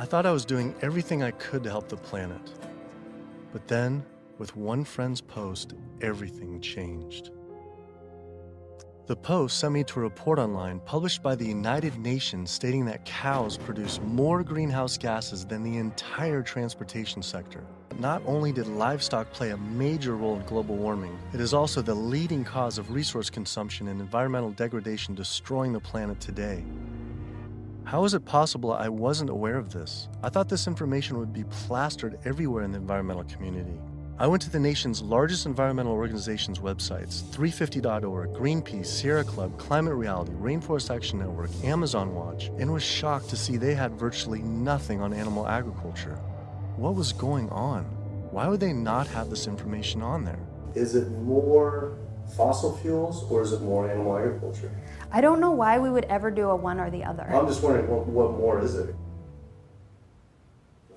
I thought I was doing everything I could to help the planet. But then, with one friend's post, everything changed. The post sent me to a report online published by the United Nations stating that cows produce more greenhouse gases than the entire transportation sector. Not only did livestock play a major role in global warming, it is also the leading cause of resource consumption and environmental degradation destroying the planet today. How is it possible I wasn't aware of this? I thought this information would be plastered everywhere in the environmental community. I went to the nation's largest environmental organizations' websites, 350.org, Greenpeace, Sierra Club, Climate Reality, Rainforest Action Network, Amazon Watch, and was shocked to see they had virtually nothing on animal agriculture. What was going on? Why would they not have this information on there? Is it more fossil fuels or is it more animal agriculture? I don't know why we would ever do a one or the other. I'm just wondering, what more is it?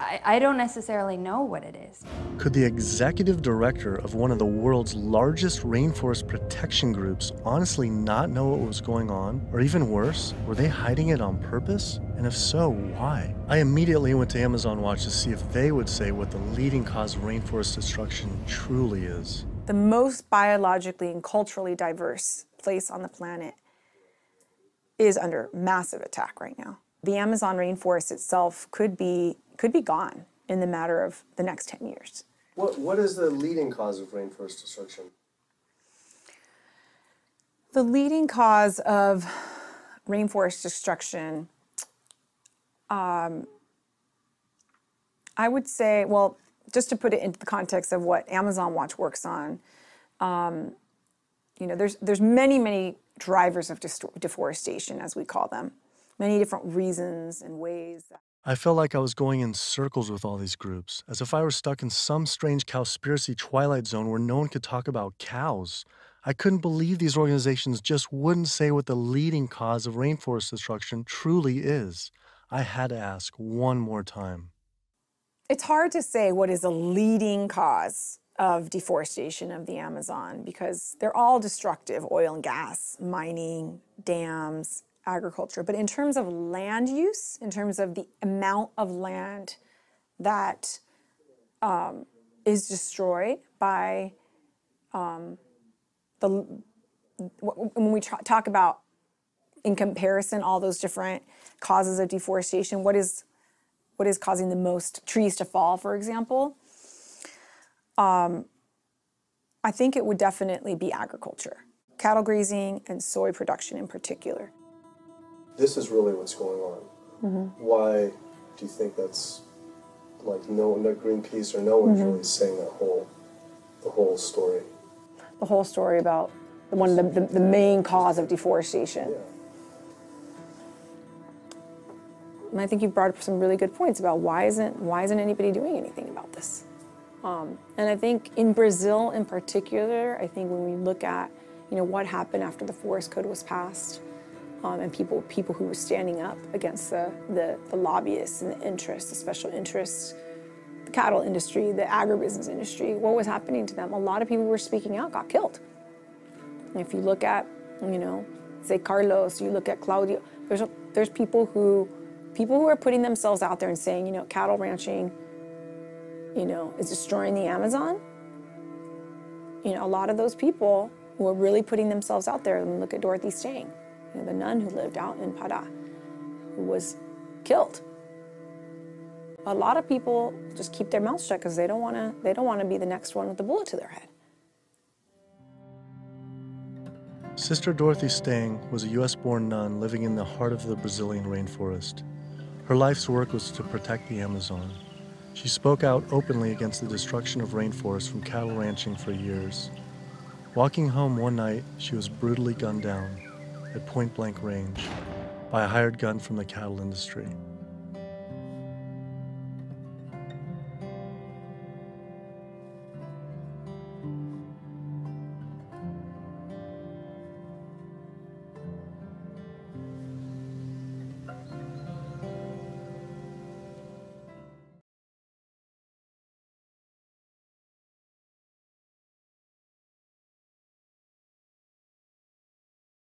I don't necessarily know what it is. Could the executive director of one of the world's largest rainforest protection groups honestly not know what was going on? Or even worse, were they hiding it on purpose? And if so, why? I immediately went to Amazon Watch to see if they would say what the leading cause of rainforest destruction truly is. The most biologically and culturally diverse place on the planet is under massive attack right now. The Amazon rainforest itself could be gone in the matter of the next 10 years. What is the leading cause of rainforest destruction? The leading cause of rainforest destruction, I would say, well, just to put it into the context of what Amazon Watch works on, there's many drivers of deforestation, as we call them, many different reasons and ways. I felt like I was going in circles with all these groups, as if I were stuck in some strange cowspiracy twilight zone where no one could talk about cows. I couldn't believe these organizations just wouldn't say what the leading cause of rainforest destruction truly is. I had to ask one more time. It's hard to say what is a leading cause of deforestation of the Amazon because they're all destructive: oil and gas, mining, dams, agriculture. But in terms of land use, in terms of the amount of land that is destroyed by when we talk about, in comparison, all those different causes of deforestation, what is causing the most trees to fall, for example? I think it would definitely be agriculture, cattle grazing and soy production in particular. This is really what's going on. Mm-hmm. Why do you think that's, like, no Greenpeace or no one's mm-hmm. really saying the whole story? The whole story about the main cause of deforestation. Yeah. And I think you brought up some really good points about why isn't anybody doing anything about this? And I think in Brazil in particular, I think when we look at what happened after the Forest Code was passed, and people who were standing up against the lobbyists and the interests, the special interests, the cattle industry, the agribusiness industry, what was happening to them? A lot of people who were speaking out got killed. And if you look at, say Carlos, you look at Claudio, there's people who are putting themselves out there and saying, cattle ranching, is destroying the Amazon. A lot of those people who are really putting themselves out there, and look at Dorothy Stang, the nun who lived out in Pará, who was killed. A lot of people just keep their mouths shut because they don't want to be the next one with the bullet to their head. Sister Dorothy Stang was a U.S.-born nun living in the heart of the Brazilian rainforest. Her life's work was to protect the Amazon. She spoke out openly against the destruction of rainforests from cattle ranching for years. Walking home one night, she was brutally gunned down at point-blank range by a hired gun from the cattle industry.